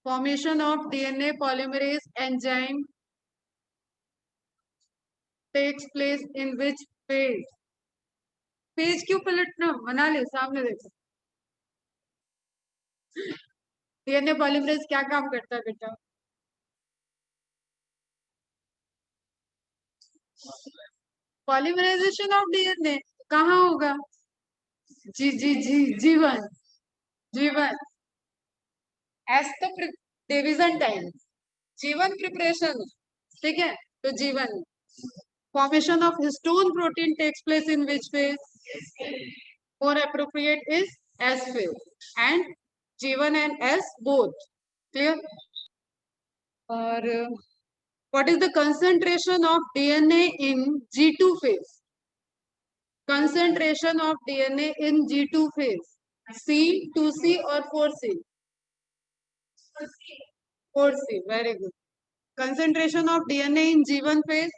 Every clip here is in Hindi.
Formation of DNA polymerase enzyme takes place in which phase? Page क्यों पलटना, बना ले, सामने देखो। डीएनए पॉलीमरेज क्या काम करता है बेटा? पॉलीमराइजेशन ऑफ डीएनए कहाँ होगा? जी जी जी, जीवन, जीवन एस तो डिवीजन टाइम, जीवन प्रिपरेशन, ठीक है। तो जीवन, formation of histone protein takes place in which phase? more appropriate is S phase, and G1 and S both. Clear? और what is the concentration of DNA in G2 phase? Concentration of DNA in G2 phase, C, 2C or 4C? 4C, very good. Concentration of DNA in G1 phase,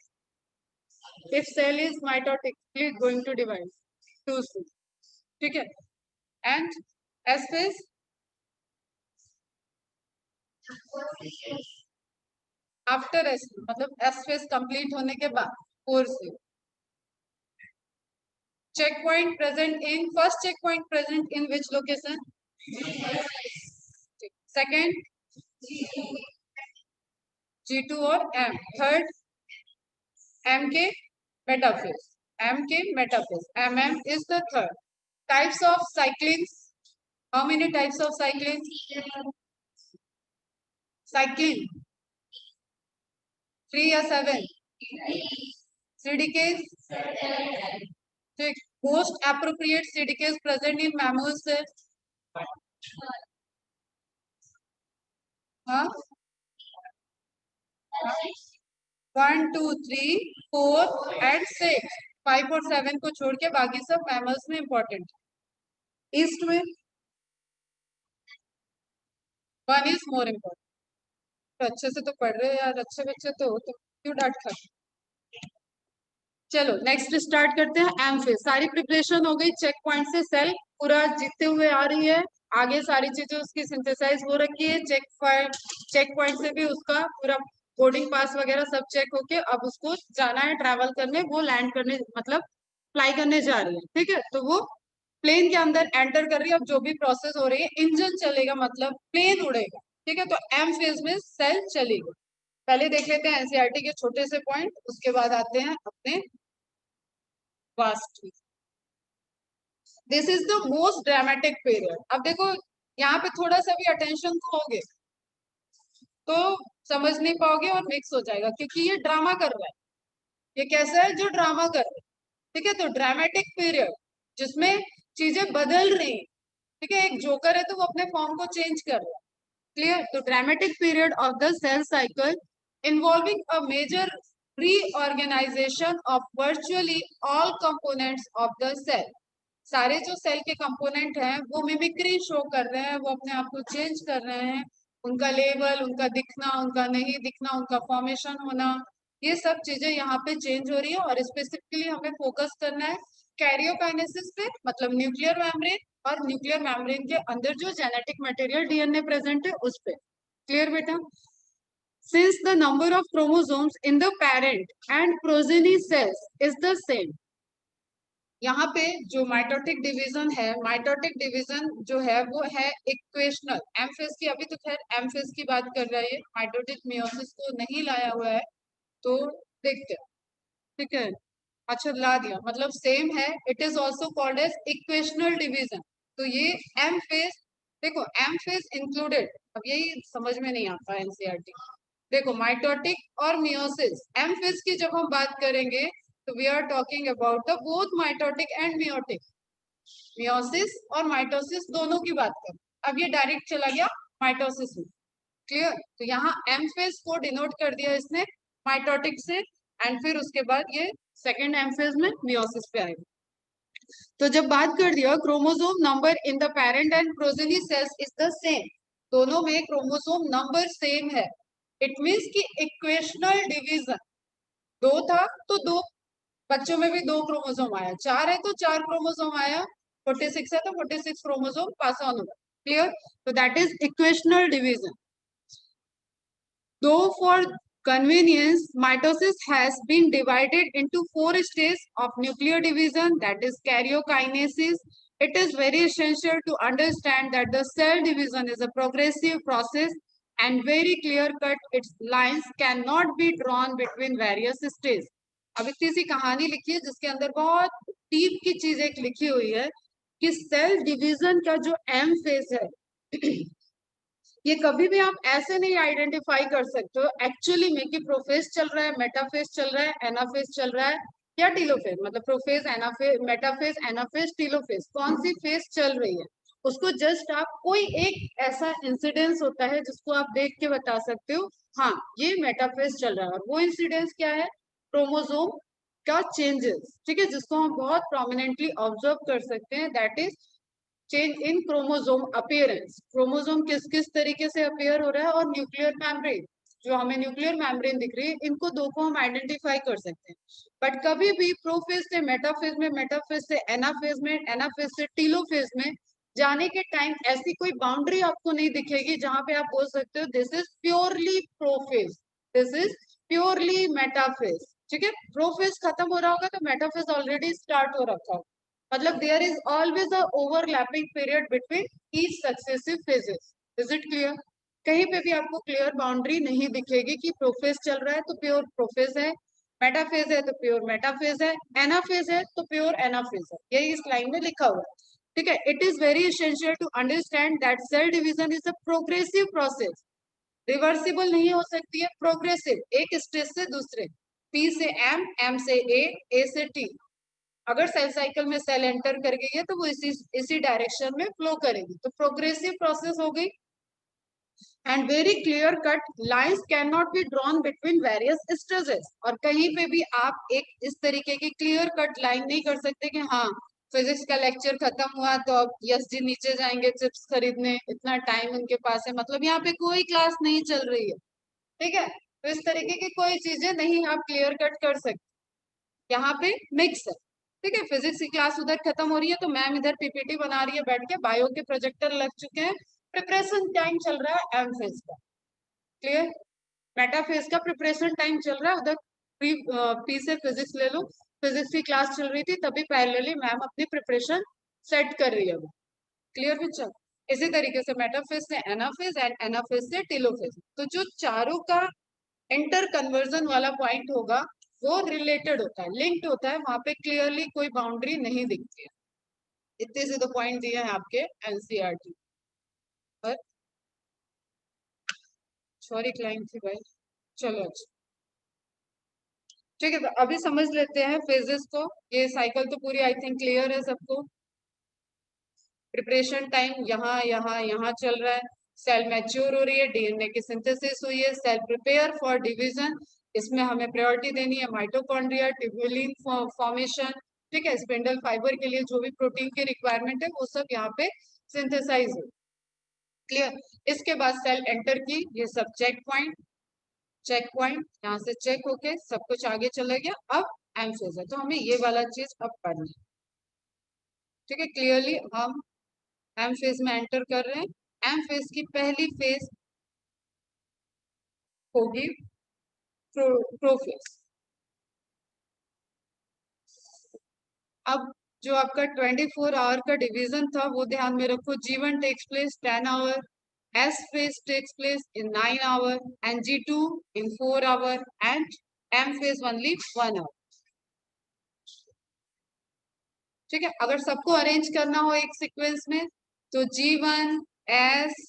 if cell is mitotically going to divide, 2C, ठीक है। And S phase, after S, मतलब एस फेज कंप्लीट होने के बाद 4C। Check point present in, first check point present in which location? Second G2 और M, थर्ड M के मेटाफेज, M के metaphase, MM is the third. Types of cyclins, how many types of cyclins? Cyclin 3 या 7? CDKs, ठीक। Most appropriate CDKs present in mammals है? हाँ, 1, 2, 3, 4 एंड 6, 5 और 7 को छोड़ के बाकी सब मैमल्स में इंपॉर्टेंट। ईस्ट में 1 इज मोर इम्पोर्टेंट। तो अच्छे से तो पढ़ रहे हो यार, अच्छे बच्चे तो क्यों डांट खा? चलो नेक्स्ट स्टार्ट करते हैं। एम फेज, सारी प्रिपरेशन हो गई, चेक पॉइंट से सेल पूरा जीतते हुए आ रही है, आगे सारी चीजें उसकी सिंथेसाइज हो रखी है, चेक पॉइंट से भी उसका पूरा बोर्डिंग पास वगैरह सब चेक होके अब उसको जाना है ट्रैवल करने, वो लैंड करने मतलब फ्लाई करने जा रही है, ठीक है। तो वो प्लेन के अंदर एंटर कर रही है। अब जो भी प्रोसेस हो रही है, इंजन चलेगा मतलब प्लेन उड़ेगा, ठीक है। तो एम फेज में सेल चलेगी। पहले देख लेते हैं एनसीईआरटी के छोटे से पॉइंट, उसके बाद आते हैं अपने vast. This is the most dramatic period. अब देखो यहाँ पे थोड़ा सा भी अटेंशन दोगे तो समझ नहीं पाओगे और मिक्स हो जाएगा, क्योंकि ये ड्रामा कर रहा है। ये कैसा है जो ड्रामा कर रहा है, ठीक है। तो ड्रामेटिक पीरियड जिसमें चीजें बदल रही, ठीक है। एक जोकर है तो वो अपने फॉर्म को चेंज कर रहा है, क्लियर। तो dramatic period of the cell cycle involving a major reorganization of virtually all components of the cell. सारे जो सेल के कंपोनेंट हैं वो मिमिक्री शो कर रहे हैं, वो अपने आप को चेंज कर रहे हैं, उनका लेवल, उनका दिखना, उनका नहीं दिखना, उनका फॉर्मेशन होना, ये सब चीजें यहाँ पे चेंज हो रही है। और स्पेसिफिकली हमें फोकस करना है कैरियोकाइनेसिस पे, मतलब न्यूक्लियर मेम्ब्रेन, और न्यूक्लियर मेम्ब्रेन के अंदर जो जेनेटिक मटेरियल डीएनए प्रेजेंट है उस पे, क्लियर बेटा। Since the number of chromosomes in the parent and progeny cells is the same, यहाँ पे जो माइटोटिक डिवीजन है, माइटोटिक डिवीजन जो है वो है इक्वेशनल। एमफेस की, अभी तो खैर एमफेस की बात कर रहा है, माइटोटिक मियोसिस को नहीं लाया हुआ है, तो देखते हैं, ठीक है। अच्छा ला दिया, मतलब सेम है। It is also called as equational division. तो ये एम फेज, देखो एम फेज इंक्लूडेड, अब यही समझ में नहीं आता एनसीईआरटी। देखो माइटोटिक और मियोसिस, एम फेज की जब हम बात करेंगे तो we are talking about the both mitotic and meiotic, meiosis और माइटोसिस दोनों की बात करें। अब ये डायरेक्ट चला गया माइटोसिस में, क्लियर। तो यहाँ एम फेज को डिनोट कर दिया इसने माइटोटिक से, एंड फिर उसके बाद ये सेकेंड एम फेज में मियोसिस पे आएगा। तो जब बात कर दिया chromosome number in the parent and progeny cells is the same, दोनों में क्रोमोसोम नंबर सेम है, इट मीन्स कि इक्वेशनल डिवीजन, दो था तो दो, बच्चों में भी दो क्रोमोसोम आया, 4 है तो 4 क्रोमोसोम आया, 46 है तो 46 क्रोमोसोम पास ऑन होगा, क्लियर। तो that is equational division. Though for convenience, mitosis has been divided into 4 stages of nuclear division, that is karyokinesis. It is very essential to understand that the cell division is a progressive process and very clear cut. Its lines cannot be drawn between various stages. अब इतनी सी कहानी लिखी है जिसके अंदर बहुत डीप की चीज एक लिखी हुई है कि सेल डिवीजन का जो एम फेज है ये कभी भी आप ऐसे नहीं आइडेंटिफाई कर सकते हो एक्चुअली में कि प्रोफेज चल रहा है, मेटाफेज चल रहा है, एनाफेज चल रहा है या टीलोफेज, मतलब prophase, anaphase, metaphase, anaphase, telophase, कौन सी फेज चल रही है उसको जस्ट आप कोई एक ऐसा इंसिडेंस होता है जिसको आप देख के बता सकते हो हाँ ये मेटाफेज चल रहा है। और वो इंसिडेंस क्या है? क्रोमोसोम का चेंजेस, ठीक है, जिसको हम बहुत प्रोमिनेंटली ऑब्जर्व कर सकते हैं, that is change in chromosome appearance. Chromosome किस किस तरीके से अपीयर हो रहा है और न्यूक्लियर मेम्ब्रेन, जो हमें न्यूक्लियर मेम्ब्रेन दिख रही है, इनको दो को हम आइडेंटिफाई कर सकते हैं। बट कभी भी प्रोफेज से मेटाफेज में, मेटाफेज से एनाफेज में, एनाफेज से टीलोफेज में जाने के टाइम ऐसी कोई बाउंड्री आपको नहीं दिखेगी जहां पे आप बोल सकते हो this is purely prophase, this is purely metaphase. ठीक है, प्रोफेज खत्म हो रहा होगा तो मेटाफेज ऑलरेडी स्टार्ट हो रखा होगा, मतलब there is always a overlapping period between each successive phases. Is it clear? कहीं पे भी आपको क्लियर बाउंड्री नहीं दिखेगी कि प्रोफेज चल रहा है तो प्योर प्रोफेज है, मेटाफेज है तो प्योर मेटाफेज है, एनाफेज है तो प्योर एनाफेज है, यही इस लाइन में लिखा हुआ है। ठीक है, it is very essential to understand that cell division is a progressive process, reversible नहीं हो सकती है, प्रोग्रेसिव, एक स्टेज से दूसरे, पी से एम, एम से ए से टी। अगर सेल साइकिल में सेल एंटर कर गई है तो वो इसी डायरेक्शन में फ्लो करेगी, तो प्रोग्रेसिव प्रोसेस हो गई। And very clear cut lines can not be drawn between various stages, और कहीं पे भी आप एक इस तरीके की क्लियर कट लाइन नहीं कर सकते कि हाँ फिजिक्स का लेक्चर खत्म हुआ तो अब यस जी नीचे जाएंगे चिप्स खरीदने, इतना टाइम उनके पास है, मतलब यहाँ पे कोई क्लास नहीं चल रही है। ठीक है, तो इस तरीके की कोई चीजें नहीं आप क्लियर कट कर सकते, यहाँ पे मिक्स है। ठीक है, फिजिक्स की क्लास उधर खत्म हो रही है तो मैम इधर पीपीटी बना रही है बैठ के, बायो के प्रोजेक्टर लग चुके हैं, प्रिपरेशन टाइम चल रहा है एम फेज का। क्लियर? मेटा फेज का प्रिपरेशन टाइम चल रहा है उधर, पी से फिजिक्स ले लो, फिजिक्स की क्लास चल रही थी तभी पैरेलली मैम अपनी प्रिपरेशन सेट कर रही है वो। Clear picture? इसी तरीके से मेटाफेज से एनाफेज एंड एनाफेज से टेलोफेज, तो जो चारों का इंटर कन्वर्जन वाला पॉइंट होगा वो रिलेटेड होता है, लिंक्ड होता है, वहां पे क्लियरली कोई बाउंड्री नहीं दिखती है। इतने से तो पॉइंट दिए हैं आपके एनसीईआरटी पर। सॉरी क्लाइंट थी भाई, चलो अच्छा। ठीक है, तो अभी समझ लेते हैं फेजेस को, ये साइकिल तो पूरी आई थिंक क्लियर है सबको। प्रिपरेशन टाइम यहाँ यहाँ यहाँ चल रहा है, सेल मैच्योर हो रही है, डीएनए की सिंथेसिस हुई है, सेल प्रिपेयर फॉर डिवीजन, इसमें हमें प्रायोरिटी देनी है माइटोकॉन्ड्रिया, ट्यूबुलिन फॉर्मेशन। ठीक है, स्पिंडल फाइबर के लिए जो भी प्रोटीन की रिक्वायरमेंट है वो सब यहाँ पे सिंथेसाइज हो। क्लियर? इसके बाद सेल एंटर की, ये सब चेक पॉइंट यहाँ से चेक होके सब कुछ आगे चला गया, अब एम फेज है तो हमें ये वाला चीज अब पढ़ना है। ठीक है, क्लियरली हम एम फेज में एंटर कर रहे हैं। एम फेज की पहली फेज होगी प्रोफेज। अब जो आपका 24 आवर का डिवीजन था वो ध्यान में रखो, G1 takes place 10 hour, S phase takes place in 9 hour, and G2 in 4 hour, and M phase only 1 hour। ठीक है, अगर सबको अरेंज करना हो एक सीक्वेंस में तो G1 S,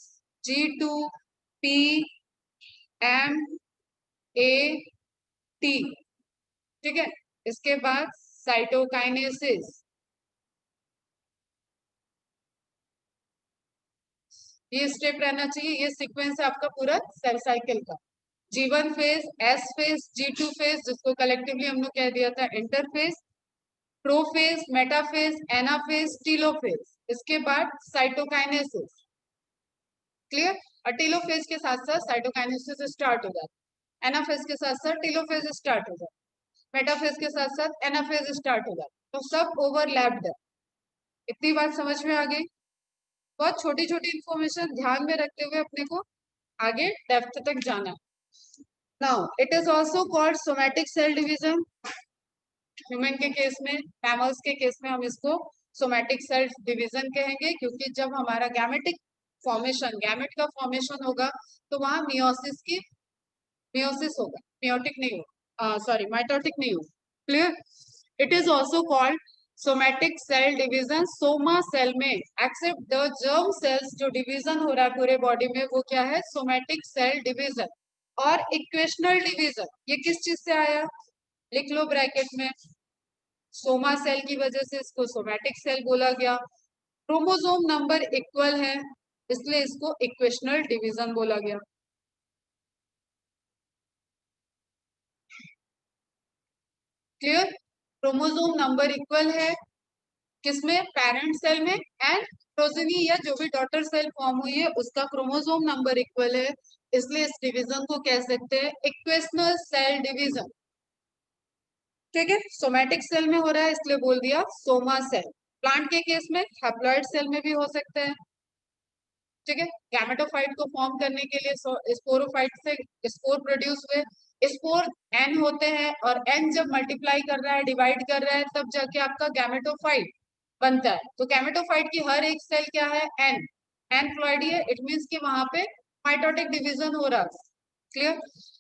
G2 P, M, A, T। ठीक है, इसके बाद साइटोकाइनेसिस, ये स्टेप रहना चाहिए, ये सीक्वेंस है आपका पूरा सेल साइकिल का। G1 phase, S phase, G2 phase, जिसको कलेक्टिवली हम लोग कह दिया था interphase, prophase, metaphase, anaphase, telophase, इसके बाद साइटोकाइनेसिस। क्लियर? और टीलोफेज के साथ साथ साइटोकाइनेसिस स्टार्ट हो जाता है, एनाफेज के साथ साथ टीलोफेज स्टार्ट हो जाता है, मेटाफेज के साथ साथ एनाफेज स्टार्ट हो जाता है, तो सब ओवरलैप्ड है। इतनी बात समझ में आ गई? बहुत छोटी छोटी इंफॉर्मेशन ध्यान में रखते हुए अपने को आगे डेप्थ तक जाना है। Now it is also called somatic cell division. Human के केस में, मैमल्स के केस में हम इसको सोमैटिक सेल डिवीजन कहेंगे, क्योंकि जब हमारा गैमेटिक फॉर्मेशन, गैमेट का फॉर्मेशन होगा तो वहां मियोसिस होगा, मियोटिक नहीं होगा, सॉरी माइटोटिक नहीं होगा। Clear? It is also called somatic cell division. Soma cell में एक्सेप्ट द जर्म सेल्स जो डिवीजन हो रहा है पूरे बॉडी में, वो क्या है? Somatic cell division. और इक्वेशनल डिवीजन ये किस चीज से आया? लिख लो ब्रैकेट में, सोमा सेल की वजह से इसको सोमैटिक सेल बोला गया। क्रोमोसोम नंबर इक्वल है इसलिए इसको इक्वेशनल डिवीजन बोला गया। क्लियर? क्रोमोसोम नंबर इक्वल है किसमें? पेरेंट सेल में। एंड प्रोजेनी या जो भी डॉटर सेल फॉर्म हुई है उसका क्रोमोसोम नंबर इक्वल है, इसलिए इस डिवीजन को कह सकते हैं इक्वेशनल सेल डिवीजन। ठीक है, सोमैटिक सेल में हो रहा है इसलिए बोल दिया सोमा सेल। प्लांट के केस में हैप्लॉइड सेल में भी हो सकते हैं। ठीक है, गैमेटोफाइट को फॉर्म करने के लिए स्पोरोफाइट से स्पोर प्रोड्यूस हुए। स्पोर एन होते हैं और एन जब मल्टीप्लाई कर रहा है, डिवाइड कर रहा है, तब जाके आपका गैमेटोफाइट बनता है। तो गैमेटोफाइट की हर एक सेल क्या है? एन। एन प्लॉइडी है, इट मीन्स कि वहां पे माइटोटिक डिवीजन हो रहा है। Clear?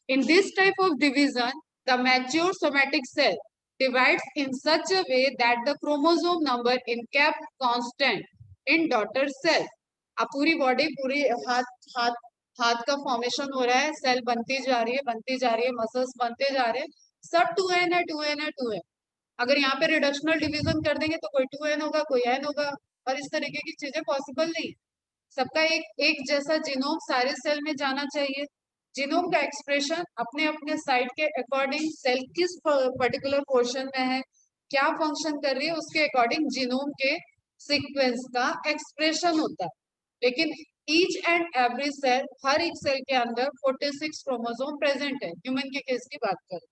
In this type of division the mature somatic cell divides in such a way that the chromosome number is kept constant in daughter cell। अब पूरी बॉडी, पूरी हाथ हाथ हाथ का फॉर्मेशन हो रहा है, सेल बनती जा रही है, बनती जा रही है, मसल्स बनते जा रहे हैं, सब 2n है, 2n है, 2n। अगर यहाँ पे रिडक्शनल डिवीजन कर देंगे तो कोई 2n होगा, कोई n होगा, और इस तरीके की चीजें पॉसिबल नहीं। सबका एक एक जैसा जीनोम सारे सेल में जाना चाहिए। जीनोम का एक्सप्रेशन अपने अपने साइट के अकॉर्डिंग, सेल किस पर्टिकुलर पोर्शन में है, क्या फंक्शन कर रही है, उसके अकॉर्डिंग जीनोम के सीक्वेंस का एक्सप्रेशन होता है। लेकिन ईच एंड एवरी सेल, हर एक सेल के अंदर 46 क्रोमोसोम प्रेजेंट है। ह्यूमन के केस की बात करें,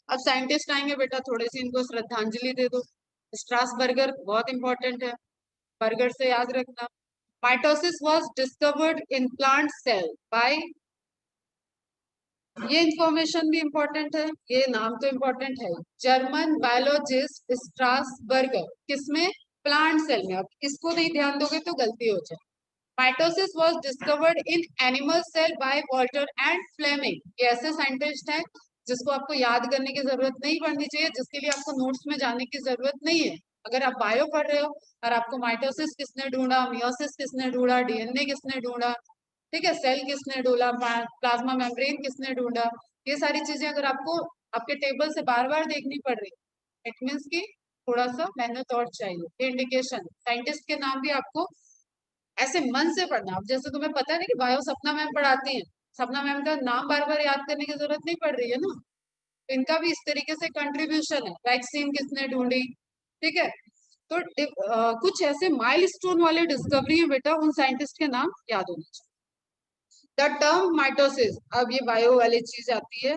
अब साइंटिस्ट आएंगे बेटा, थोड़े सी इनको श्रद्धांजलि दे दो। स्ट्रासबर्गर बहुत इंपॉर्टेंट है, बर्गर से याद रखना। Mitosis was discovered in plant cell by, ये इंफॉर्मेशन भी इंपॉर्टेंट है, ये नाम तो इंपॉर्टेंट है, जर्मन बायोलॉजिस्ट स्ट्रासबर्गर। किसमें? प्लांट सेल में। अब इसको नहीं ध्यान दोगे तो गलती हो जाए। Mitosis was discovered in animal cell by Walter and Flemming. ये ऐसे साइंटिस्ट हैं जिसको आपको याद करने की जरूरत नहीं पड़नी चाहिए, जिसके लिए आपको नोट्स में जाने की जरूरत नहीं है। अगर आप बायो पढ़ रहे हो और आपको माइटोसिस किसने ढूंढा, मियोसिस किसने ढूंढा, डीएनए किसने ढूंढा, ठीक है, सेल किसने ढूंढा, प्लाज्मा मेम्ब्रेन किसने ढूंढा, ये सारी चीजें अगर आपको आपके टेबल से बार बार देखनी पड़ रही, इट मीन्स की थोड़ा सा मेहनत और चाहिए। ये इंडिकेशन, साइंटिस्ट के नाम भी आपको ऐसे मन से पढ़ना। अब जैसे तुम्हें पता है ना कि बायो सपना मैम पढ़ाती हैं, सपना मैम का नाम बार बार याद करने की जरूरत नहीं पड़ रही है ना, तो इनका भी इस तरीके से कंट्रीब्यूशन है। वैक्सीन किसने ढूंढी, ठीक है, तो कुछ ऐसे माइलस्टोन वाले डिस्कवरी है बेटा, उन साइंटिस्ट के नाम याद होने चाहिए। द टर्म माइटोसिस, अब ये बायो वाली चीज आती है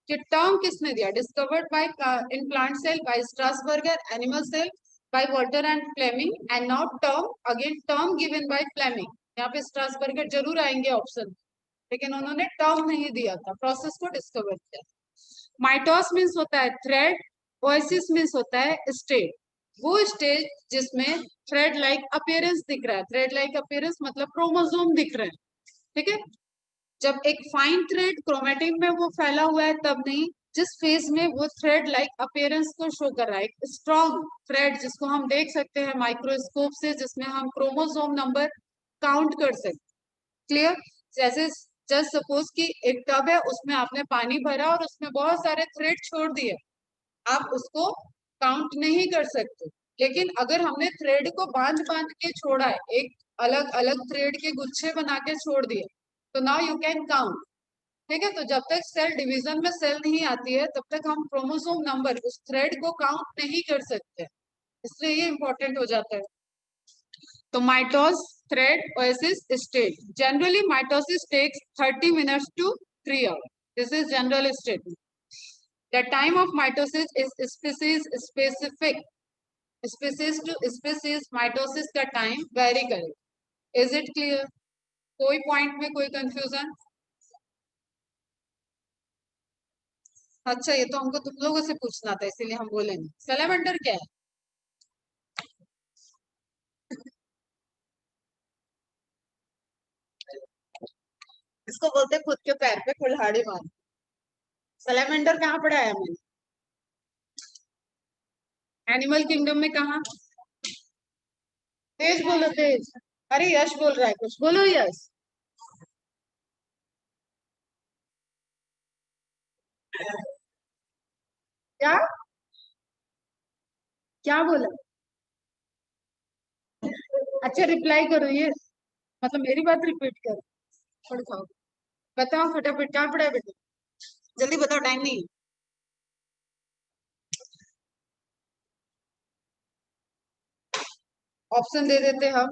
कि टर्म किसने दिया? Discovered by in plant cell by Strasburger, animal cell by Walter and Flemming, and now term again, term given by Flemming. यहाँ पे स्ट्रासबर्गर जरूर आएंगे ऑप्शन, लेकिन उन्होंने टर्म नहीं दिया था, प्रोसेस को डिस्कवर किया। माइटोस मीन्स होता है थ्रेड, ओएसिस मीन्स होता है स्टेट, वो स्टेज जिसमें थ्रेड लाइक अपीयरेंस दिख रहा है। थ्रेड लाइक अपीयरेंस मतलब क्रोमोसोम दिख रहे हैं, ठीक है। जब एक फाइन थ्रेड क्रोमेटिन में वो फैला हुआ है तब नहीं, जिस फेज में वो थ्रेड लाइक अपीयरेंस को शो कर रहा है, एक स्ट्रॉन्ग थ्रेड जिसको हम देख सकते हैं माइक्रोस्कोप से, जिसमें हम क्रोमोसोम नंबर काउंट कर सकते। क्लियर? जैसे जस्ट सपोज कि एक टब है, उसमें आपने पानी भरा और उसमें बहुत सारे थ्रेड छोड़ दिए, आप उसको काउंट नहीं कर सकते। लेकिन अगर हमने थ्रेड को बांध बांध के छोड़ा है, एक अलग अलग थ्रेड के गुच्छे बना के छोड़ दिए, तो नाउ यू कैन काउंट। ठीक है, तो जब तक सेल डिवीजन में सेल नहीं आती है तब तक हम क्रोमोसोम नंबर, उस थ्रेड को काउंट नहीं कर सकते, इसलिए ये इंपॉर्टेंट हो जाता है। तो mitos, thread, osis, state. Generally mitosis takes 30 minutes to 3 hours, this is general statement. The time of mitosis is species specific, species to species mitosis का टाइम वेरी करे। Is it clear? कोई पॉइंट में कोई कंफ्यूजन? अच्छा, ये तो हमको तुम लोगों से पूछना था, इसीलिए हम बोलेंगे। सैलेमेंडर क्या है? इसको बोलते हैं खुद के पैर पे कुल्हाड़ी मार। सैलेमेंडर कहाँ पढ़ा है हमने? एनिमल किंगडम में कहा? तेज बोलो, तेज। अरे यश बोल रहा है कुछ, बोलो यश। क्या? क्या बोला? अच्छा, रिप्लाई करो ये, मतलब मेरी बात रिपीट करो। थोड़ी खाओ। बताओ फटाफट, क्या पढ़ा है बेटा? जल्दी बताओ, टाइम नहीं। ऑप्शन दे देते हम।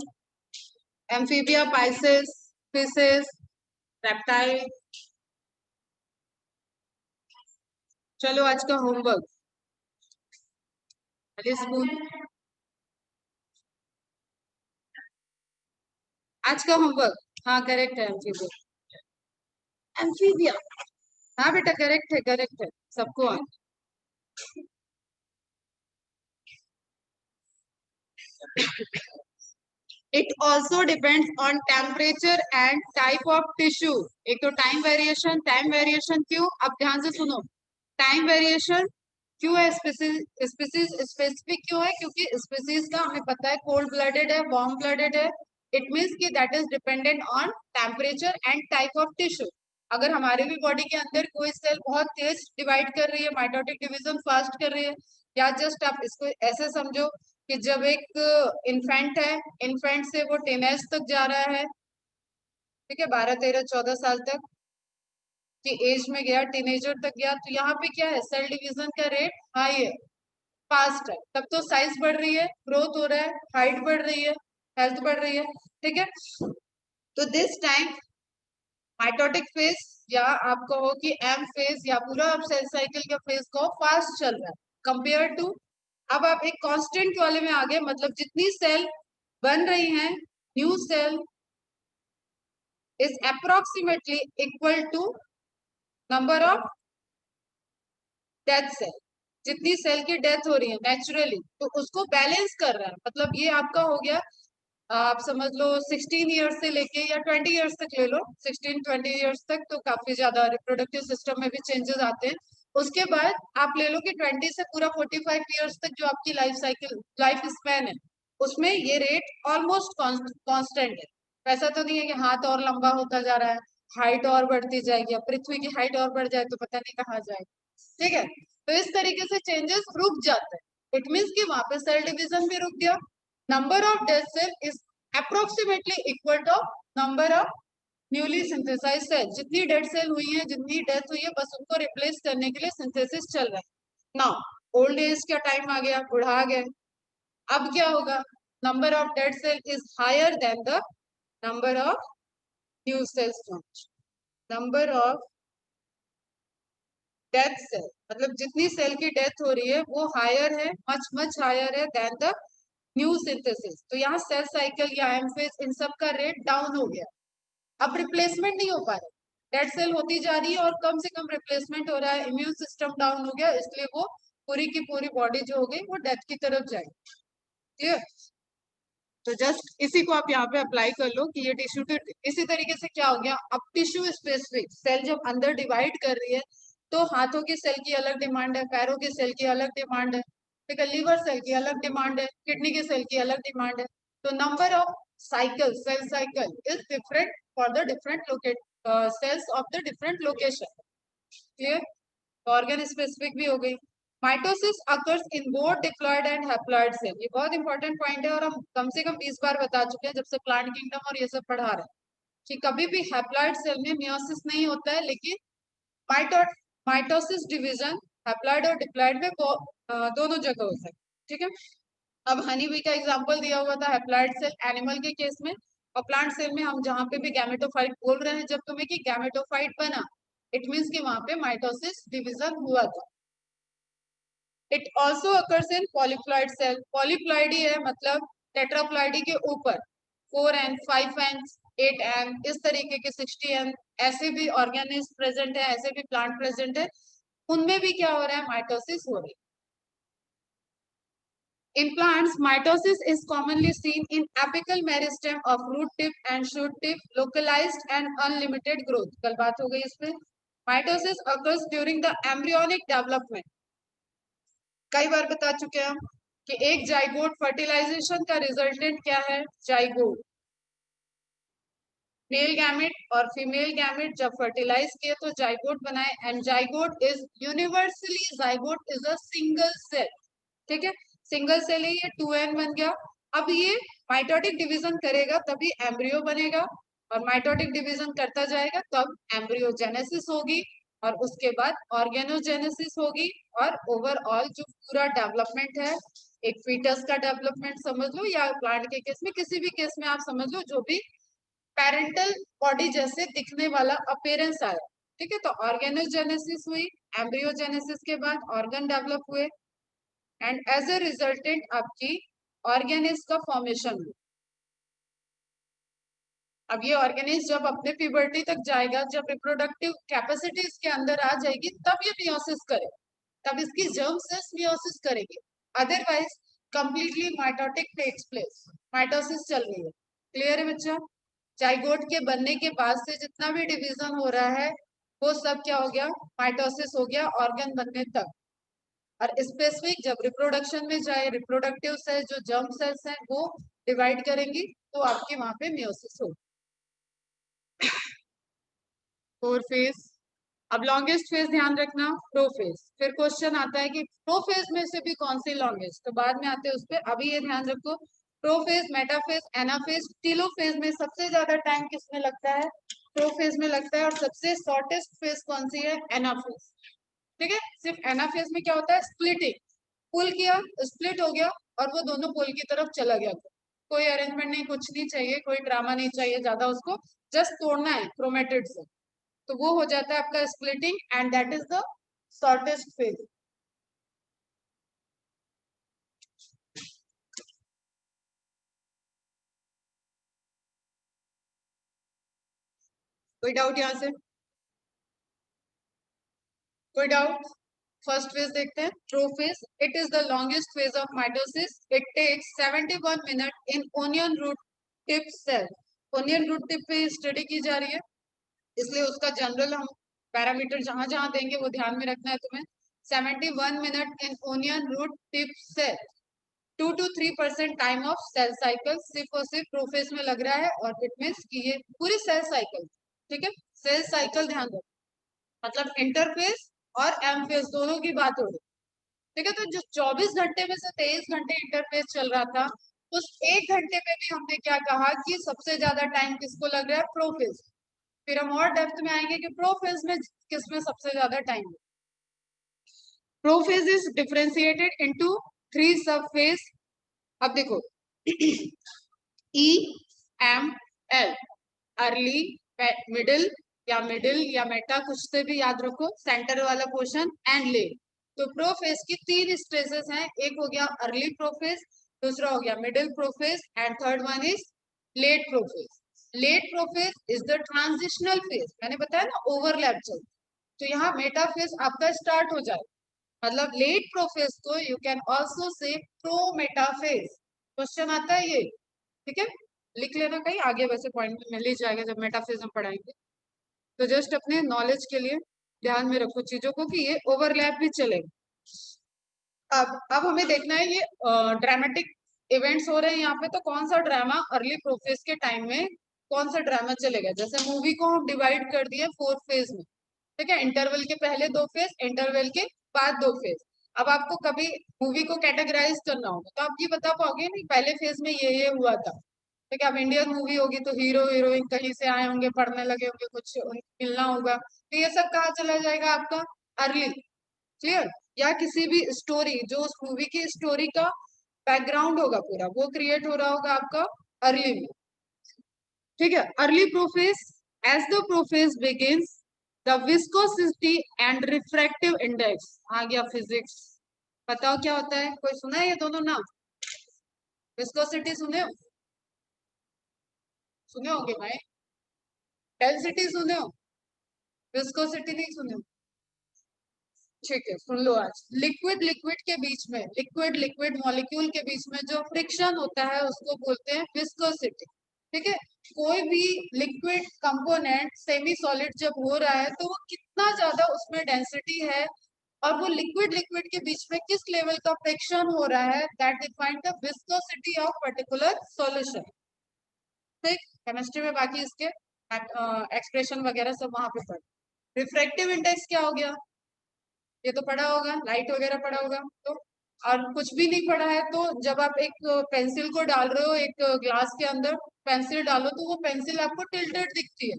Amphibia, Pisces, fishes, reptile. चलो आज का होमवर्क। अरे स्कूल। आज का होमवर्क, हाँ करेक्ट है एम्फीबिया। एम्फीबिया। हाँ बेटा, करेक्ट है, करेक्ट है। सबको it also depends on temperature and type of tissue. एक तो टाइम वेरिएशन, टाइम वेरिएशन क्यों, अब ध्यान से सुनो। टाइम वेरिएशन क्यों है? स्पीसीज स्पीसीज स्पेसिफिक क्यों है? क्योंकि स्पीसीज का हमें पता है कोल्ड ब्लडेड है, वार्म ब्लडेड है। इट मीन्स कि that is dependent on temperature and type of tissue. अगर हमारे भी बॉडी के अंदर कोई सेल बहुत तेज डिवाइड कर रही है, माइटोटिक डिवीजन फास्ट कर रही है, या जस्ट आप इसको ऐसे समझो कि जब एक इन्फेंट है, इन्फेंट से वो टीनेज तक जा रहा है, ठीक है, 12 13 14 साल तक की एज में गया, टीनेजर तक गया, तो यहाँ पे क्या है, सेल डिवीजन का रेट हाई है, फास्ट है। तब तो साइज बढ़ रही है, ग्रोथ हो रहा है, हाइट बढ़ रही है, हेल्थ बढ़ रही है, ठीक है। तो दिस टाइम माइटोटिक फेज, या आप कहो कि एम फेज, या पूरा आप सेल साइकिल का फेज कहो, फास्ट चल रहा है कंपेयर टू। अब आप एक कांस्टेंट वाले में आ गए, मतलब जितनी सेल बन रही हैं, new cell is approximately equal to number of death cell. जितनी सेल की डेथ हो रही है नेचुरली, तो उसको बैलेंस कर रहा है। मतलब ये आपका हो गया, आप समझ लो 16 ईयर्स से लेके या 20 ईयर्स तक ले लो, 16 20 ईयर्स तक तो काफी ज्यादा रिप्रोडक्टिव सिस्टम में भी चेंजेस आते हैं। उसके बाद आप ले लो कि 20 से पूरा 45 ईयर्स तक जो आपकी लाइफ साइकिल, लाइफ स्पैन है, उसमें ये रेट ऑलमोस्ट कांस्टेंट है। ऐसा तो नहीं है कि हाथ और लंबा होता जा रहा है, हाइट और बढ़ती जाएगी, अब पृथ्वी की हाइट और बढ़ जाए तो पता नहीं कहाँ जाएगी, ठीक है। तो इस तरीके से चेंजेस रुक जाते हैं। इट मीन्स कि वहां पे सेल डिवीजन भी रुक गया। Number of death cell is approximately equal to number of newly synthesize cell. जितनी डेड सेल हुई है, जितनी डेथ हुई है, बस उनको रिप्लेस करने के लिए सिंथेसिस चल रहा है। नाउ ओल्ड एज का टाइम आ गया, बुढ़ा गए, अब क्या होगा? Number of dead cell is higher than the number of new cells. Number of death cell, मतलब जितनी सेल की डेथ हो रही है वो हायर है, मच मच हायर है देन द न्यू सिंथेसिस। तो यहाँ सेल साइकिल या एम्फेज, इन सब का रेट डाउन हो गया। अब रिप्लेसमेंट नहीं हो पा रहा, डेड सेल होती जा रही है और कम से कम रिप्लेसमेंट हो रहा है, इम्यून सिस्टम डाउन हो गया, इसलिए वो पूरी की पूरी बॉडी जो हो गई वो डेथ की तरफ जाएगी, ठीक है। तो जस्ट इसी को आप यहाँ पे अप्लाई कर लो कि ये टिश्यू टू, इसी तरीके से क्या हो गया, अब टिश्यू स्पेसिफिक सेल जब अंदर डिवाइड कर रही है, तो हाथों की सेल की अलग डिमांड है, पैरों की सेल की अलग डिमांड है, ठीक है, लीवर सेल की अलग डिमांड है, किडनी की सेल की अलग डिमांड है। तो number of cycle, cell cycle is different for the different locate cells of the different location, clear. Organ specific भी हो गई। Mitosis occurs in both diploid and haploid cell, ये बहुत इंपॉर्टेंट पॉइंट है और हम कम से कम 20 बार बता चुके हैं जब से प्लांट किंगडम और ये सब पढ़ा रहे हैं, कि कभी भी हैप्लॉयड सेल में मियोसिस नहीं होता है, लेकिन माइटो माइटोसिस डिवीजन हैप्लॉयड और डिप्लॉयड में दोनों जगह होता है, ठीक है। अब हनी बी का एग्जांपल दिया हुआ था हैप्लॉयड सेल एनिमल के केस में, और प्लांट सेल में हम जहाँ पे भी गैमेटोफाइट बोल रहे हैं जब तुम्हें कि गैमेटोफाइट बना, इट मीन्स कि वहां पे माइटोसिस डिवीजन हुआ था। It also occurs in polyploid cell, polyploid ही है मतलब टेट्राप्लॉइडी के ऊपर 4n 5n 8n इस तरीके के 60n ऐसे भी ऑर्गेनिज प्रेजेंट है, ऐसे भी प्लांट प्रेजेंट है। उनमें भी क्या हो रहा है, माइटोसिस हो रही है। In plants, mitosis is commonly seen in apical meristem of root tip and shoot tip, localized and unlimited growth. कल बात हो गई इस पे. Mitosis occurs during the embryonic development. कई बार बता चुके हैं हम कि एक जाइगोट फर्टिलाइजेशन का रिजल्टेंट क्या है, जाइगोट. मेल गैमेट और फीमेल गैमेट जब फर्टिलाइज किए तो जाइगोट बनाए, and zygote is universally, zygote is a single cell. ठीक है, सिंगल सेल है ये, 2n बन गया. अब ये माइटोटिक डिवीजन करेगा तभी एम्ब्रियो बनेगा, और माइटोटिक डिवीजन करता जाएगा तब एम्ब्रियोजेनेसिस होगी, और उसके बाद ऑर्गेनोजेनेसिस होगी, और ओवरऑल जो पूरा डेवलपमेंट है, एक फीटस का डेवलपमेंट समझ लो, या प्लांट के केस में, किसी भी केस में आप समझ लो, जो भी पेरेंटल बॉडी जैसे दिखने वाला अपीयरेंस आया. ठीक है, तो ऑर्गेनोजेनेसिस हुई, एम्ब्रियोजेनेसिस के बाद ऑर्गन डेवलप हुए, एंड एज ए रिजल्टेंट आपकी ऑर्गेनिज का फॉर्मेशन हुआ. अब ये ऑर्गेनिज जब अपने प्यूबर्टी तक जाएगा, जब रिप्रोडक्टिव कैपेसिटी इसके अंदर आ जाएगी, तब ये मियोसिस करे, तब इसकी जर्म सेल्स मियोसिस करेगी. Otherwise completely mitotic takes place, mitosis चल रही है. क्लियर है बच्चा? जाइगोट के बनने के बाद से जितना भी डिवीजन हो रहा है, वो सब क्या हो गया, माइटोसिस हो गया ऑर्गन बनने तक. और स्पेसिफिक जब रिप्रोडक्शन में जाए, रिप्रोडक्टिव सेल जो जर्म सेल्स हैं वो डिवाइड करेंगी, तो आपके वहां पे मियोसिस होगी. 4 फेज. अब लॉन्गेस्ट फेज ध्यान रखना, प्रोफेज. फिर क्वेश्चन आता है कि प्रोफेज में से भी कौन सी लॉन्गेस्ट, तो बाद में आते हैं उस पर. अभी ये ध्यान रखो, प्रोफेज, मेटाफेज, एनाफेज, टीलोफेज में सबसे ज्यादा टाइम किसमें लगता है, प्रोफेज में लगता है, और सबसे शॉर्टेस्ट फेज कौन सी है, एनाफेज. ठीक है, सिर्फ एनाफेज में क्या होता है, स्प्लिटिंग, पुल किया, स्प्लिट हो गया, और वो दोनों पोल की तरफ चला गया. कोई अरेंजमेंट नहीं, कुछ नहीं चाहिए, कोई ड्रामा नहीं चाहिए ज्यादा, उसको जस्ट तोड़ना है क्रोमेटिड से, तो वो हो जाता है आपका splitting, and that is the shortest phase. कोई डाउट यहाँ से, कोई डाउट? फर्स्ट फेज देखते हैं, prophase. It is the longest phase of mitosis. It takes 71 minute in onion root tip cell. Onion root tip पे स्टडी की जा रही है, इसलिए उसका जनरल हम पैरामीटर जहां जहां देंगे वो ध्यान में रखना है तुम्हें. 71 minute in onion root tip cell. 2 to 3% time of cell cycle सिर्फ और सिर्फ प्रोफेज में लग रहा है, और इट मीन्स कि ये पूरी सेल साइकिल. ठीक है, सेल साइकिल ध्यान रखो, मतलब इंटरफेस और एम फेज दोनों की बात हो रही. ठीक है, तो जो 24 घंटे में से 23 घंटे इंटरफेस चल रहा था, उस 1 घंटे में भी हमने क्या कहा कि सबसे ज्यादा टाइम किसको लग रहा है, प्रोफेज. फिर हम और डेप्थ में आएंगे कि प्रोफेज में किसमें सबसे ज्यादा टाइम है. प्रोफेज इज डिफरेंशिएटेड इनटू 3 सब फेज. अब देखो, E M L, early, middle, या मिडिल या मेटा, कुछ से भी याद रखो, सेंटर वाला पोर्शन, एंड लेट. तो प्रोफेज की 3 स्टेजेस हैं, एक हो गया अर्ली प्रोफेज, दूसरा हो गया middle prophase, and third one is late prophase. Late prophase is the transitional phase, मैंने बताया ना ओवरलैप चल, तो यहाँ मेटा फेज आपका स्टार्ट हो जाए, मतलब लेट प्रोफेज को you can also say pro metaphase. Question आता है ये. ठीक है, लिख लेना कहीं आगे, वैसे पॉइंट में मिल ही जाएगा जब मेटाफेज हम पढ़ाएंगे. तो जस्ट अपने नॉलेज के लिए ध्यान में रखो चीजों को कि ये ओवरलैप भी चलेगा. अब हमें देखना है ये ड्रामेटिक इवेंट्स हो रहे हैं यहाँ पे, तो कौन सा ड्रामा अर्ली प्रोफेज के टाइम में, कौन सा ड्रामा चलेगा. जैसे मूवी को हम डिवाइड कर दिए 4 फेज में. ठीक है, इंटरवल के पहले 2 फेज, इंटरवल के बाद 2 फेज. अब आपको कभी मूवी को कैटेगराइज करना होगा, तो आप ये बता पाओगे नहीं पहले फेज में ये हुआ था. ठीक है, अब इंडियन मूवी होगी तो हीरो हीरोइन कहीं से आए होंगे, पढ़ने लगे होंगे, कुछ मिलना होगा, तो ये सब कहाँ चला जाएगा आपका, अर्ली. क्लियर? या किसी भी स्टोरी, जो उस मूवी की स्टोरी का बैकग्राउंड होगा पूरा, वो क्रिएट हो रहा होगा आपका अर्ली में. ठीक है, early prophase. As the prophase begins, the viscosity and refractive index. आ गया फिजिक्स. बताओ क्या होता है, कोई सुना है ये दोनों नाम? विस्कोसिटी सुने हो? सुने होगे भाई. डेंसिटी सुने हो? विस्कोसिटी नहीं सुने हो? ठीक है, सुन लो। आज लिक्विड लिक्विड के बीच में, लिक्विड लिक्विड मॉलिक्यूल के बीच में जो फ्रिक्शन होता है उसको बोलते हैं विस्कोसिटी। ठीक है, कोई भी लिक्विड कंपोनेंट सेमी सॉलिड जब हो रहा है तो वो कितना ज्यादा उसमें डेंसिटी है और वो लिक्विड लिक्विड के बीच में किस लेवल का फ्रिक्शन हो रहा है, that define the viscosity of particular solution. ठीक, केमिस्ट्री में बाकी इसके एक्सप्रेशन वगैरह सब वहां पे पढ़। रिफ्रैक्टिव इंडेक्स क्या हो गया, ये तो पढ़ा होगा, लाइट वगैरह पढ़ा होगा तो। और कुछ भी नहीं पढ़ा है तो जब आप एक पेंसिल को डाल रहे हो एक ग्लास के अंदर, पेंसिल डालो तो वो पेंसिल आपको टिल्टेड दिखती है।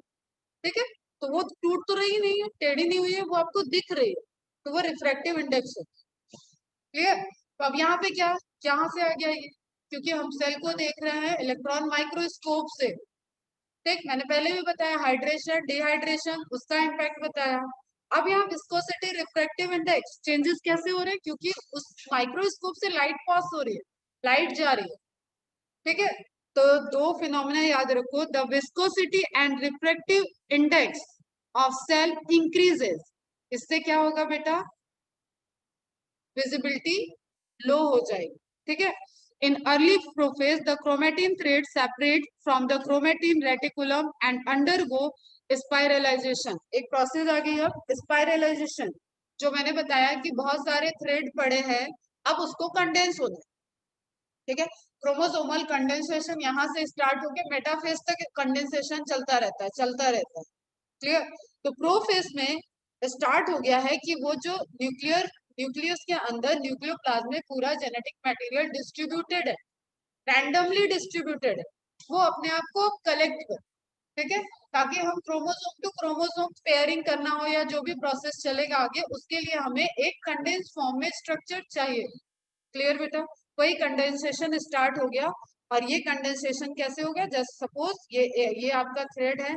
ठीक है, तो वो टूट तो रही नहीं है, टेढ़ी नहीं हुई है, वो आपको दिख रही है, तो वो रिफ्रैक्टिव इंडेक्स है। क्लियर। तो अब यहाँ पे क्या, कहाँ से आ गया ये, क्योंकि हम सेल को देख रहे हैं इलेक्ट्रॉन माइक्रोस्कोप से। ठीक, मैंने पहले भी बताया हाइड्रेशन डिहाइड्रेशन उसका इम्पैक्ट बताया। अब यहाँ विस्कोसिटी रिफ्रैक्टिव इंडेक्स चेंजेस कैसे हो रहे हैं, क्योंकि उस माइक्रोस्कोप से लाइट पास हो रही है, लाइट जा रही है। ठीक है, तो दो फिनोमेना याद रखो, the viscosity and refractive index of cell increases. इससे क्या होगा बेटा, विजिबिलिटी लो हो जाएगी। ठीक है, in early prophase the chromatin thread separate from the chromatin reticulum and undergo spiralization. एक प्रोसेस आ गई अब स्पाइरलाइजेशन, जो मैंने बताया कि बहुत सारे थ्रेड पड़े हैं, अब उसको कंडेंस होना है। ठीक है, क्रोमोसोमल कंडेंसेशन यहाँ से स्टार्ट होकर मेटाफेज तक कंडेंसेशन चलता रहता है, चलता रहता है। क्लियर। तो प्रोफेज में स्टार्ट हो गया है कि वो जो न्यूक्लियस के अंदर न्यूक्लियोप्लाज्म में पूरा जेनेटिक मटेरियल डिस्ट्रीब्यूटेड है, रैंडमली डिस्ट्रीब्यूटेड है, वो अपने आप को कलेक्ट कर। ठीक है, ताकि हम क्रोमोसोम टू क्रोमोसोम पेयरिंग करना हो या जो भी प्रोसेस चलेगा आगे, उसके लिए हमें एक कंडेंस फॉर्म में स्ट्रक्चर चाहिए। क्लियर बेटा, वही कंडेंसेशन स्टार्ट हो गया। और ये कंडेंसेशन कैसे हो गया, जस्ट सपोज ये आपका थ्रेड है।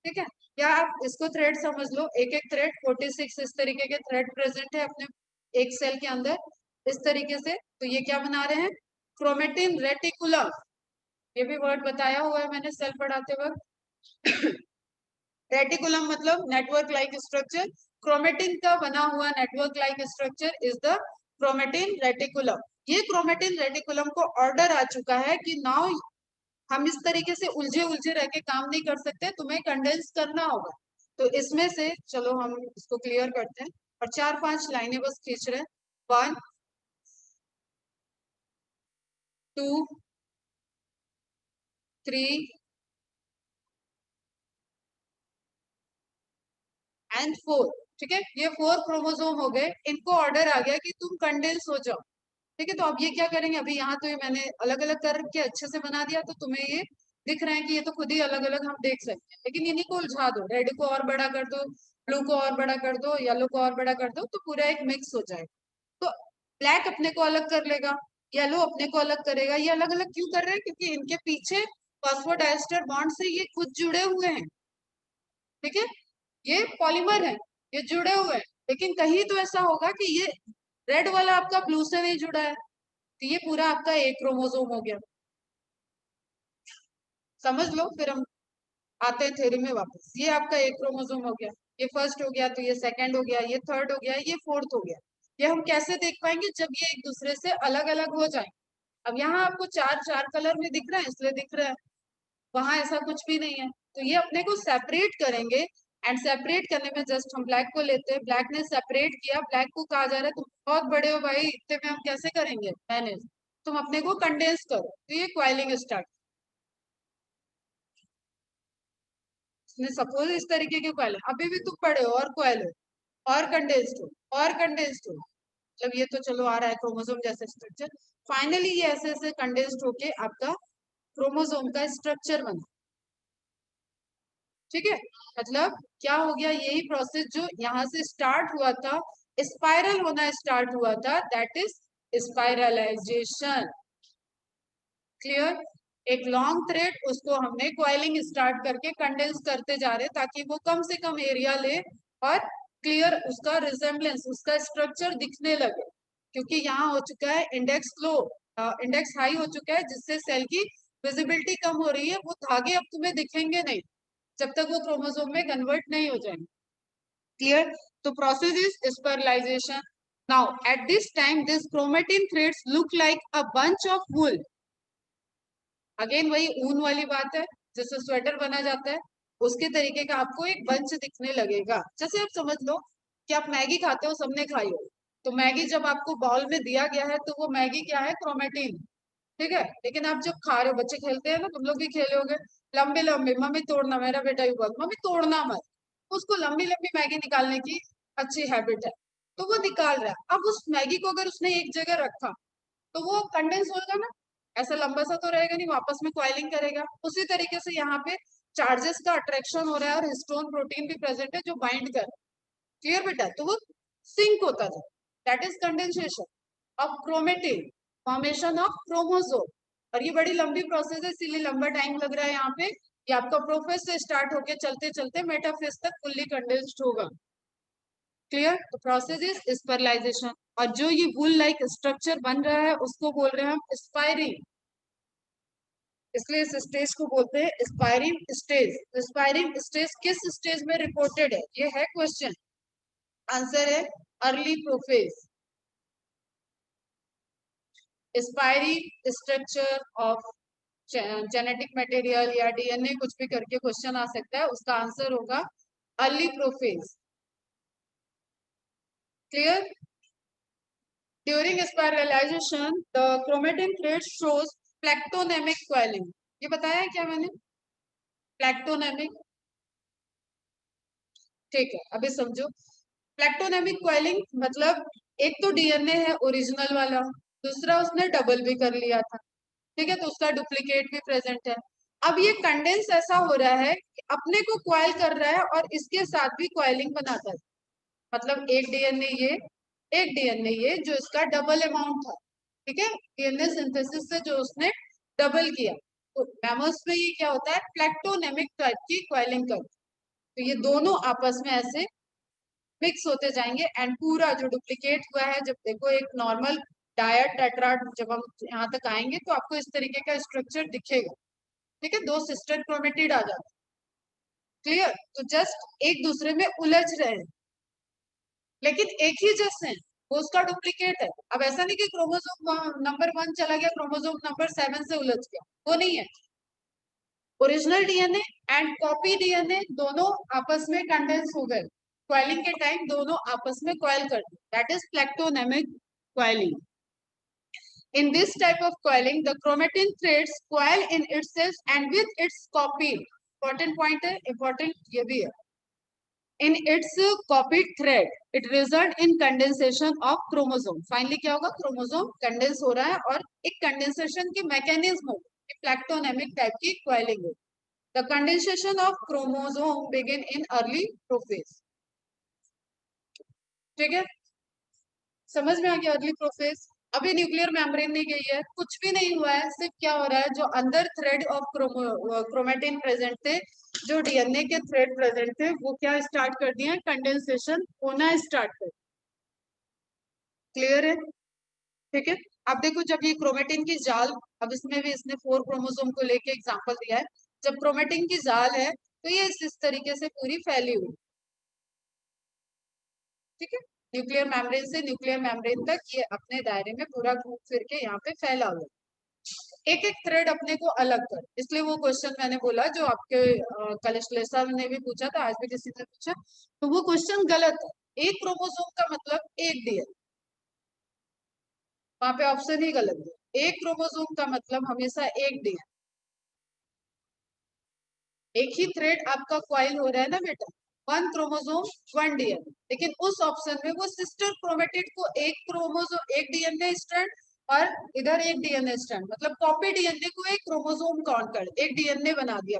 ठीक है, या आप इसको थ्रेड समझ लो, एक एक थ्रेड 46 इस तरीके के थ्रेड प्रेजेंट है अपने एक सेल के अंदर, इस तरीके से। तो ये क्या बना रहे हैं, क्रोमेटिन रेटिकुलम। ये भी वर्ड बताया हुआ है मैंने सेल पढ़ाते वक्त। रेटिकुलम मतलब नेटवर्क लाइक स्ट्रक्चर, क्रोमेटिन का बना हुआ network like structure is the chromatin reticulum. ये क्रोमेटिन रेटिकुलम को ऑर्डर आ चुका है कि नाउ हम इस तरीके से उलझे उलझे रह के काम नहीं कर सकते, तुम्हें कंडेंस करना होगा। तो इसमें से चलो हम इसको क्लियर करते हैं और 4-5 लाइनें बस खींच रहे हैं। 1 2 3 एंड 4। ठीक है, ये 4 क्रोमोसोम हो गए, इनको ऑर्डर आ गया कि तुम कंडेंस हो जाओ। ठीक है, तो अब ये क्या करेंगे, अभी यहाँ तो ये मैंने अलग अलग करके अच्छे से बना दिया, तो तुम्हें ये दिख रहा है कि ये तो खुद ही अलग अलग हम देख सकते हैं, लेकिन इन्हीं को उलझा दो, रेड को और बड़ा कर दो, ब्लू को और बड़ा कर दो, येलो को और बड़ा कर दो, तो पूरा एक मिक्स हो जाएगा। तो ब्लैक अपने को अलग कर लेगा, येलो अपने को अलग करेगा। ये अलग अलग क्यों कर रहे हैं, क्योंकि इनके पीछे फॉस्फोडाइस्टर बॉन्ड से ये खुद जुड़े हुए हैं। ठीक है, ये पॉलीमर है, ये जुड़े हुए हैं, लेकिन कहीं तो ऐसा होगा कि ये रेड वाला आपका ब्लू से नहीं जुड़ा है, तो ये पूरा आपका एक क्रोमोसोम हो गया। समझ लो, फिर हम आते हैं थ्योरी में वापस। ये आपका एक क्रोमोसोम हो गया, ये फर्स्ट हो गया, तो ये सेकंड हो गया, ये थर्ड हो गया, ये फोर्थ हो गया। ये हम कैसे देख पाएंगे, जब ये एक दूसरे से अलग अलग हो जाए। अब यहाँ आपको चार चार कलर में दिख रहा है इसलिए दिख रहा है, वहां ऐसा कुछ भी नहीं है। तो ये अपने को सेपरेट करेंगे, एंड सेपरेट करने में जस्ट हम ब्लैक को लेते हैं, ब्लैक ने सेपरेट किया, ब्लैक को कहा जा रहा है तुम बहुत बड़े हो भाई, इतने में हम कैसे करेंगे मैनेज, तुम अपने को कंडेंस करो। तो ये क्वाइलिंग स्टार्ट, सपोज इस तरीके के क्वाइल, अभी भी तुम पढ़े हो और क्वाइल हो और कंडेंस्ड हो और कंडेंस्ड हो, मतलब ये तो चलो आ रहा है क्रोमोसोम जैसे स्ट्रक्चर। फाइनली ये ऐसे ऐसे कंडेंस्ड होके आपका क्रोमोसोम का स्ट्रक्चर बना। ठीक है, मतलब क्या हो गया, यही प्रोसेस जो यहाँ से स्टार्ट हुआ था, स्पाइरल होना स्टार्ट हुआ था, दैट इज स्पाइरलाइजेशन। क्लियर। एक लॉन्ग थ्रेड, उसको हमने कॉइलिंग स्टार्ट करके कंडेंस करते जा रहे ताकि वो कम से कम एरिया ले और क्लियर उसका रिजेम्बलेंस, उसका स्ट्रक्चर दिखने लगे। क्योंकि यहाँ हो चुका है इंडेक्स लो, इंडेक्स हाई हो चुका है, जिससे सेल की विजिबिलिटी कम हो रही है, वो धागे अब तुम्हें दिखेंगे नहीं जब तक वो क्रोमोसोम में कन्वर्ट नहीं हो जाएंगे। क्लियर? तो process is spiralization. Now at this time this chromatin threads look like a bunch of wool. Again वही ऊन वाली बात है, जैसे स्वेटर बना जाता है उसके तरीके का आपको एक बंच दिखने लगेगा. जैसे आप समझ लो कि आप मैगी खाते हो, सबने खाई हो, तो मैगी जब आपको बाउल में दिया गया है तो वो मैगी क्या है? क्रोमेटिन. ठीक है. लेकिन आप जब खा रहे हो, बच्चे खेलते हैं ना, तुम लोग भी खेले होगे, लंबे लंबे, मम्मी तोड़ना, मेरा बेटा भी बहुत, मम्मी तोड़ना मत. उसको लंबी लंबी मैगी निकालने की अच्छी हैबिट है, तो वो निकाल रहा है. अब उस मैगी को अगर उसने एक जगह रखा तो वो कंडेंस होगा ना, ऐसा लंबा सा तो रहेगा नहीं, वापस में क्वाइलिंग करेगा. उसी तरीके से यहाँ पे चार्जेस का अट्रैक्शन हो रहा है और हिस्टोन प्रोटीन भी प्रेजेंट है जो बाइंड कर. क्लियर बेटा? तो वो सिंक होता था. That is condensation of chromatin, formation of chromosome. और ये बड़ी लंबी प्रोसेस है, इसीलिए लंबा टाइम लग रहा है यहाँ पे. ये आपका प्रोफेस से स्टार्ट होके चलते चलते मेटाफेज तक फुल्ली कंडेंस्ड होगा. क्लियर? तो प्रोसेस इज स्पेरलाइजेशन. और जो ये वुल लाइक स्ट्रक्चर बन रहा है उसको बोल रहे हैं हम स्पायरिंग. इसलिए इस स्टेज को बोलते हैं स्पायरिंग स्टेज. स्पायरिंग स्टेज किस स्टेज में रिपोर्टेड है? ये है क्वेश्चन. आंसर है early prophase. Spiring structure of genetic material या डीएनए, कुछ भी करके क्वेश्चन आ सकता है, उसका आंसर होगा early prophase. Clear? During spiralization the chromatin thread shows plectonemic coiling. ये बताया क्या मैंने? प्लेक्टोनेमिक. ठीक है, अभी समझो. प्लेक्टोनेमिक क्वेलिंग मतलब एक तो डीएनए है ओरिजिनल वाला, दूसरा उसने डबल भी कर लिया था. ठीक है, तो उसका डुप्लीकेट भी प्रेजेंट है. अब ये कंडेंस ऐसा हो रहा है कि अपने को क्वाइल कर रहा है और इसके साथ भी क्वाइलिंग बनाता है. मतलब एक डीएनए ये, एक डीएनए ये, जो इसका डबल अमाउंट था. ठीक है, डीएनए सिंथेसिस से जो उसने डबल किया. तो मैमल्स में ये क्या होता है? प्लेक्टोनेमिक टाइप की क्वाइलिंग कर. तो ये दोनों आपस में ऐसे मिक्स होते जाएंगे एंड पूरा जो डुप्लीकेट हुआ है, जब देखो एक नॉर्मल डायट टेट्राड, जब हम यहाँ तक आएंगे तो आपको इस तरीके का स्ट्रक्चर दिखेगा. ठीक है, दो सिस्टर क्रोमेटिड आ जाते. क्लियर? तो जस्ट एक दूसरे में उलझ रहे हैं लेकिन एक ही जैसे हैं, वो उसका डुप्लीकेट है. अब ऐसा नहीं कि क्रोमोसोम नंबर 1 चला गया, क्रोमोसोम नंबर 7 से उलझ गया, वो नहीं है. Original DNA and copy DNA दोनों आपस में कंडेंस हो गए. क्वाइलिंग के टाइम दोनों आपस में क्वाइल कर दी. That is plectonemic coiling. In this type of coiling, the chromatin threads coil in itself and with its copy. Important point है, important ये भी है. In its copied thread, it result in condensation of chromosome. Finally क्या होगा? Chromosome condense हो रहा है और एक condensation की mechanism हो, प्लेक्टोनेमिक टाइप की coiling हो. The condensation of chromosome begin in early prophase. ठीक है, समझ में आ गया? Early prophase. अभी न्यूक्लियर मेम्ब्रेन नहीं गई है, कुछ भी नहीं हुआ है, सिर्फ क्या हो रहा है, जो अंदर थ्रेड ऑफ क्रोमेटिन प्रेजेंट थे, जो डीएनए के थ्रेड प्रेजेंट थे, वो क्या स्टार्ट कर दिए? कंडेंसेशन होना स्टार्ट कर. क्लियर है? ठीक है. अब देखो, जब ये क्रोमेटिन की जाल, अब इसमें भी इसने 4 क्रोमोसोम को लेके एग्जांपल दिया है. जब क्रोमेटिन की जाल है तो ये इस तरीके से पूरी फैली हुई. ठीक है, न्यूक्लियर मेम्ब्रेन से न्यूक्लियर मेम्ब्रेन तक ये अपने दायरे में पूरा घूम फिर के यहाँ पे फैला हुआ. एक एक थ्रेड अपने को अलग कर. इसलिए वो क्वेश्चन मैंने बोला जो आपके कलेश्लेसा ने भी पूछा था, आज भी किसी ने पूछा, तो वो क्वेश्चन गलत है. एक क्रोमोसोम का मतलब एक डीएनए, वहां पे ऑप्शन ही गलत है. एक क्रोमोसोम का मतलब हमेशा एक डीएनए. एक ही थ्रेड आपका क्वाइल हो रहा है ना बेटा, 1 क्रोमोसोम 1 डीएनए. लेकिन उस ऑप्शन में वो सिस्टर क्रोमेटिड को एक क्रोमोसोम, एक डीएनए स्ट्रैंड और इधर एक डीएनए स्ट्रैंड, मतलब कॉपी डीएनए को एक क्रोमोसोम काउंट कर, एक डीएनए बना दिया.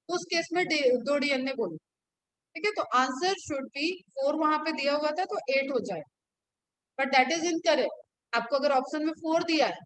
उस केस में 2 डीएनए बोलो. ठीक है, तो आंसर शुड बी 4. वहां पे दिया हुआ था तो 8 हो जाए, बट दैट इज इनकरेक्ट. आपको अगर ऑप्शन में 4 दिया है